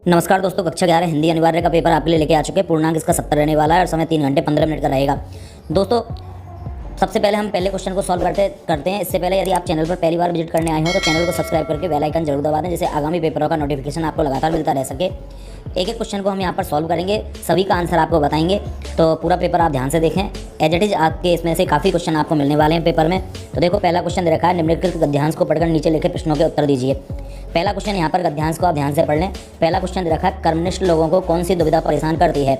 नमस्कार दोस्तों, कक्षा 11 हिंदी अनिवार्य का पेपर आपके लिए लेके आ चुके हैं। पूर्णांक इसका 70 रहने वाला है और समय 3 घंटे 15 मिनट का रहेगा। दोस्तों सबसे पहले हम पहले क्वेश्चन को सॉल्व करते हैं। इससे पहले यदि आप चैनल पर पहली बार विजिट करने आए हो तो चैनल को सब्सक्राइब करके बेल आइकन जरूर दबा दें, जिससे आगामी पेपरों का नोटिफिकेशन आपको लगातार मिलता रह सके। एक एक क्वेश्चन को हम यहाँ पर सॉल्व करेंगे, सभी का आंसर आपको बताएंगे, तो पूरा पेपर आप ध्यान से देखें। एज इट इज़ आपके इसमें से काफ़ी क्वेश्चन आपको मिलने वाले हैं पेपर में। तो देखो, पहला क्वेश्चन दे रखा है, निम्नलिखित गद्यांश को पढ़कर नीचे लिखे प्रश्नों के उत्तर दीजिए। पहला क्वेश्चन यहाँ पर गद्यांश को आप ध्यान से पढ़ लें। पहला क्वेश्चन दे रखा है, कर्मनिष्ठ लोगों को कौन सी दुविधा परेशान करती है।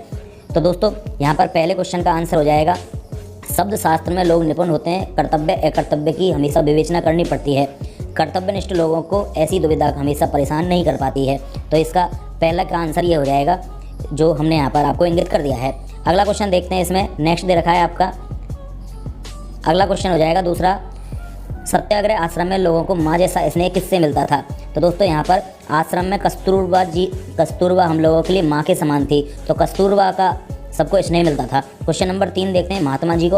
तो दोस्तों यहाँ पर पहले क्वेश्चन का आंसर हो जाएगा, शब्द शास्त्र में लोग निपुण होते हैं, कर्तव्य अकर्तव्य की हमेशा विवेचना करनी पड़ती है। कर्तव्यनिष्ठ लोगों को ऐसी दुविधा हमेशा परेशान नहीं कर पाती है। तो इसका पहला का आंसर ये हो जाएगा जो हमने यहाँ पर आपको इंगित कर दिया है। अगला क्वेश्चन देखते हैं, इसमें नेक्स्ट दे रखा है आपका। अगला क्वेश्चन हो जाएगा दूसरा, सत्याग्रह आश्रम में लोगों को माँ जैसा स्नेह किससे मिलता था। तो दोस्तों यहाँ पर आश्रम में कस्तूरबा हम लोगों के लिए माँ के समान थी, तो कस्तूरबा का सबको स्नेह मिलता था। क्वेश्चन नंबर 3 देखते हैं, महात्मा जी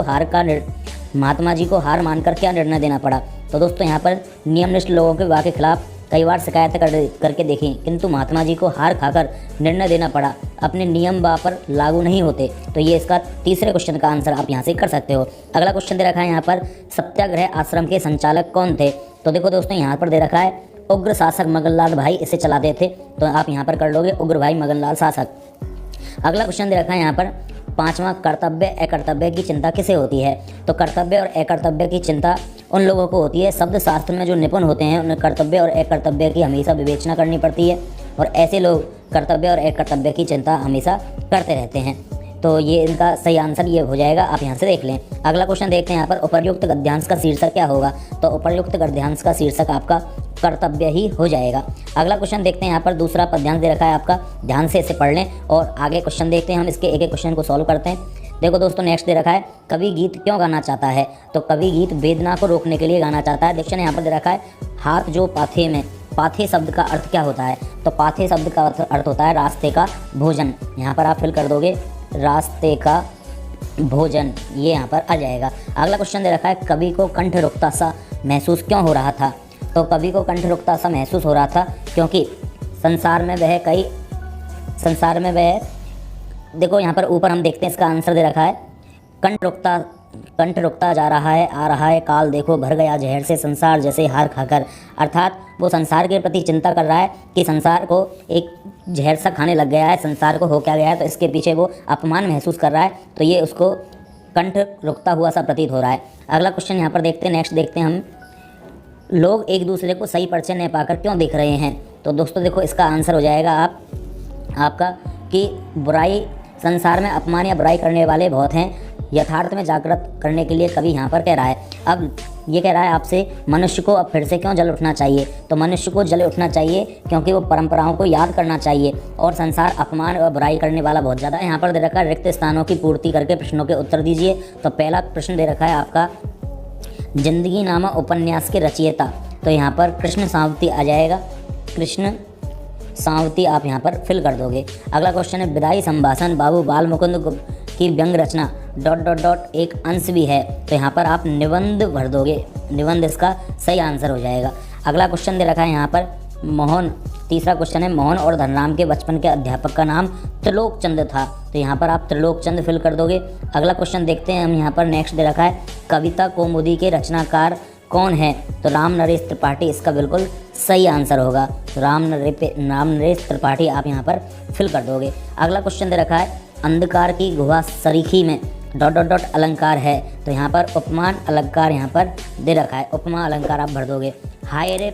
को हार मानकर क्या निर्णय देना पड़ा। तो दोस्तों यहाँ पर नियमनिष्ठ लोगों के विवाह के खिलाफ कई बार शिकायत करके देखी, किंतु महात्मा जी को हार खाकर निर्णय देना पड़ा, अपने नियम बा पर लागू नहीं होते। तो ये इसका तीसरे क्वेश्चन का आंसर आप यहाँ से कर सकते हो। अगला क्वेश्चन दे रखा है यहाँ पर, सत्याग्रह आश्रम के संचालक कौन थे। तो देखो दोस्तों यहाँ पर दे रखा है, उग्र शासक मगनलाल भाई इसे चलाते थे। तो आप यहाँ पर कर लोगे उग्र भाई मगनलाल शासक। अगला क्वेश्चन दे रखा है यहाँ पर, पांचवा, कर्तव्य अकर्तव्य की चिंता किसे होती है। तो कर्तव्य और अकर्तव्य की चिंता उन लोगों को होती है, शब्द शास्त्र में जो निपुण होते हैं उन्हें कर्तव्य और अकर्तव्य की हमेशा विवेचना करनी पड़ती है, और ऐसे लोग कर्तव्य और अकर्तव्य की चिंता हमेशा करते रहते हैं। तो ये इनका सही आंसर ये हो जाएगा, आप यहाँ से देख लें। अगला क्वेश्चन देखते हैं यहाँ पर, उपर्युक्त गद्यांश का शीर्षक क्या होगा। तो उपर्युक्त गद्यांश का शीर्षक आपका कर्तव्य ही हो जाएगा। अगला क्वेश्चन देखते हैं यहाँ पर, दूसरा पद्यांश दे रखा है आपका, ध्यान से इसे पढ़ लें और आगे क्वेश्चन देखते हैं। हम इसके एक एक क्वेश्चन को सॉल्व करते हैं। देखो दोस्तों नेक्स्ट दे रखा है, कवि गीत क्यों गाना चाहता है। तो कवि गीत वेदना को रोकने के लिए गाना चाहता है। क्वेश्चन यहाँ पर दे रखा है, हाथ जो पाथे में, पाथे शब्द का अर्थ क्या होता है। तो पाथे शब्द का अर्थ होता है रास्ते का भोजन। यहाँ पर आप फिल कर दोगे रास्ते का भोजन, ये यहाँ पर आ जाएगा। अगला क्वेश्चन दे रखा है, कवि को कंठ रुकता सा महसूस क्यों हो रहा था। तो कवि को कंठ रुकता सा महसूस हो रहा था क्योंकि संसार में वह देखो यहाँ पर ऊपर हम देखते हैं, इसका आंसर दे रखा है, कंठ रुकता जा रहा है, आ रहा है काल देखो भर गया जहर से संसार जैसे हार खाकर। अर्थात वो संसार के प्रति चिंता कर रहा है कि संसार को एक जहर सा खाने लग गया है, संसार को हो क्या गया है, तो इसके पीछे वो अपमान महसूस कर रहा है। तो ये उसको कंठ रुकता हुआ सा प्रतीत हो रहा है। अगला क्वेश्चन यहाँ पर देखते हैं, नेक्स्ट देखते हैं हम, लोग एक दूसरे को सही परिचय नहीं पाकर क्यों देख रहे हैं। तो दोस्तों देखो इसका आंसर हो जाएगा आपका कि बुराई, संसार में अपमान या बुराई करने वाले बहुत हैं, यथार्थ में जागृत करने के लिए कवि यहाँ पर कह रहा है। अब ये कह रहा है आपसे, मनुष्य को अब फिर से क्यों जल उठना चाहिए। तो मनुष्य को जल उठना चाहिए क्योंकि वो परंपराओं को याद करना चाहिए, और संसार अपमान और बुराई करने वाला बहुत ज़्यादा है। यहाँ पर दे रखा है, रिक्त स्थानों की पूर्ति करके प्रश्नों के उत्तर दीजिए। तो पहला प्रश्न दे रखा है आपका, जिंदगी नामा उपन्यास के रचयिता। तो यहाँ पर कृष्ण सावंती आ जाएगा, कृष्ण सावंती आप यहाँ पर फिल कर दोगे। अगला क्वेश्चन है, विदाई संभाषण बाबू बाल मुकुंद की व्यंग रचना ... एक अंश भी है। तो यहाँ पर आप निबंध भर दोगे, निबंध इसका सही आंसर हो जाएगा। अगला क्वेश्चन दे रखा है यहाँ पर, मोहन, तीसरा क्वेश्चन है, मोहन और धनराम के बचपन के अध्यापक का नाम त्रिलोक चंद था। तो यहाँ पर आप त्रिलोक चंद फिल कर दोगे। अगला क्वेश्चन देखते हैं हम, यहाँ पर नेक्स्ट दे रखा है, कविता कौमुदी के रचनाकार कौन है। तो राम नरेश त्रिपाठी इसका बिल्कुल सही आंसर होगा। तो राम नरेश त्रिपाठी आप यहाँ पर फिल कर दोगे। अगला क्वेश्चन दे रखा है, अंधकार की गुहा सरीखी में ... अलंकार है। तो यहाँ पर उपमान अलंकार यहाँ पर दे रखा है, उपमा अलंकार आप भर दोगे। हाय रे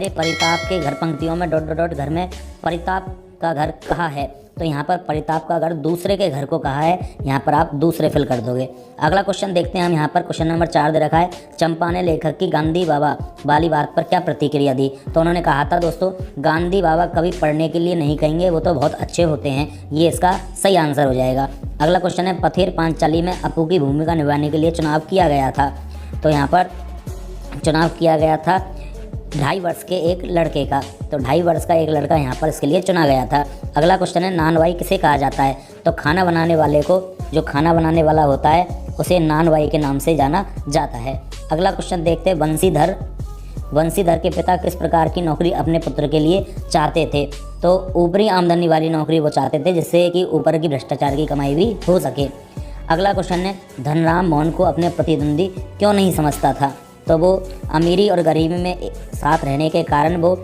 परिताप के घर पंक्तियों में ... घर में परिताप का घर कहाँ है। तो यहाँ पर परिताप का घर दूसरे के घर को कहा है, यहाँ पर आप दूसरे फिल कर दोगे। अगला क्वेश्चन देखते हैं हम, यहाँ पर क्वेश्चन नंबर 4 दे रखा है, चंपा ने लेखक की गांधी बाबा वाली बात पर क्या प्रतिक्रिया दी। तो उन्होंने कहा था दोस्तों, गांधी बाबा कभी पढ़ने के लिए नहीं कहेंगे, वो तो बहुत अच्छे होते हैं, ये इसका सही आंसर हो जाएगा। अगला क्वेश्चन है, पथेर पांचाली में अपू की भूमिका निभाने के लिए चुनाव किया गया था। तो यहाँ पर चुनाव किया गया था 2.5 वर्ष के एक लड़के का। तो 2.5 वर्ष का एक लड़का यहाँ पर इसके लिए चुना गया था। अगला क्वेश्चन है, नानवाई किसे कहा जाता है। तो खाना बनाने वाले को, जो खाना बनाने वाला होता है उसे नानवाई के नाम से जाना जाता है। अगला क्वेश्चन देखते हैं, वंशीधर के पिता किस प्रकार की नौकरी अपने पुत्र के लिए चाहते थे? तो ऊपरी आमदनी वाली नौकरी वो चाहते थे, जिससे कि ऊपर की भ्रष्टाचार की कमाई भी हो सके। अगला क्वेश्चन है, धनराम मोहन को अपने प्रतिद्वंदी क्यों नहीं समझता था? तो वो अमीरी और गरीबी में साथ रहने के कारण वो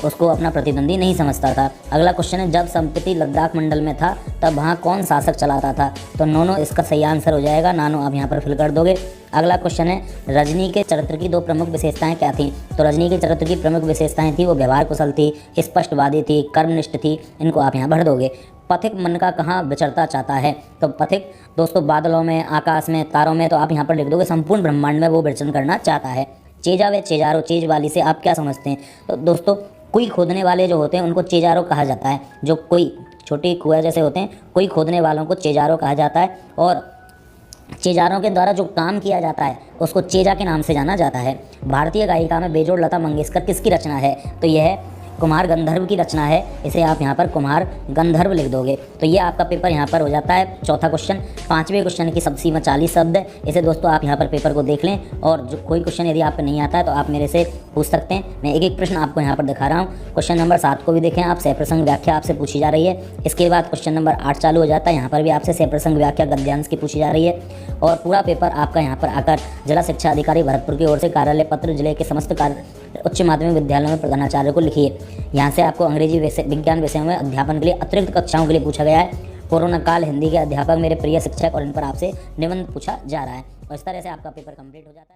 उसको अपना प्रतिद्वंदी नहीं समझता था। अगला क्वेश्चन है, जब संपत्ति लद्दाख मंडल में था तब वहाँ कौन शासक चलाता था? तो नोनो इसका सही आंसर हो जाएगा, नानो आप यहाँ पर फिल कर दोगे। अगला क्वेश्चन है, रजनी के चरित्र की 2 प्रमुख विशेषताएं क्या थी? तो रजनी के चरित्र की प्रमुख विशेषताएं थी, वो व्यवहार कुशल थी, स्पष्टवादी थी, कर्मनिष्ठ थी। इनको आप यहाँ भर दोगे। पथिक मन का कहाँ विचरता चाहता है? तो पथिक दोस्तों बादलों में, आकाश में, तारों में। तो आप यहाँ पर लिख दोगे संपूर्ण ब्रह्मांड में वो विचरण करना चाहता है। चेजा व चेजारो, चेज वाली से आप क्या समझते हैं? तो दोस्तों कुएं खोदने वाले जो होते हैं उनको चेजारो कहा जाता है। जो कोई छोटी कुएं जैसे होते हैं, कुएं खोदने वालों को चेजारो कहा जाता है। और चेजारों के द्वारा जो काम किया जाता है उसको चेजा के नाम से जाना जाता है। भारतीय गायिका में बेजोड़ लता मंगेशकर किसकी रचना है? तो यह कुमार गंधर्व की रचना है। इसे आप यहाँ पर कुमार गंधर्व लिख दोगे। तो ये आपका पेपर यहाँ पर हो जाता है। चौथा क्वेश्चन, 5वें क्वेश्चन की सब सीमा 40 शब्द है। इसे दोस्तों आप यहाँ पर पेपर को देख लें, और जो कोई क्वेश्चन यदि आपको नहीं आता है तो आप मेरे से पूछ सकते हैं। मैं एक एक प्रश्न आपको यहाँ पर दिखा रहा हूँ। क्वेश्चन नंबर 7 को भी देखें आप, सहप्रसंग व्याख्या आपसे पूछी जा रही है। इसके बाद क्वेश्चन नंबर 8 चालू हो जाता है। यहाँ पर भी आपसे सहप्रसंग व्याख्या गद्यांश की पूछी जा रही है। और पूरा पेपर आपका यहाँ पर आकर जिला शिक्षा अधिकारी भरतपुर की ओर से कार्यालय पत्र जिले के समस्त उच्च माध्यमिक विद्यालयों में प्रधानाचार्य को लिखिए। यहाँ से आपको अंग्रेजी विज्ञान विषयों में अध्यापन के लिए अतिरिक्त कक्षाओं के लिए पूछा गया है। कोरोना काल हिंदी के अध्यापक मेरे प्रिय शिक्षक, और इन पर आपसे निबंध पूछा जा रहा है। और इस तरह से आपका पेपर कंप्लीट हो जाता है।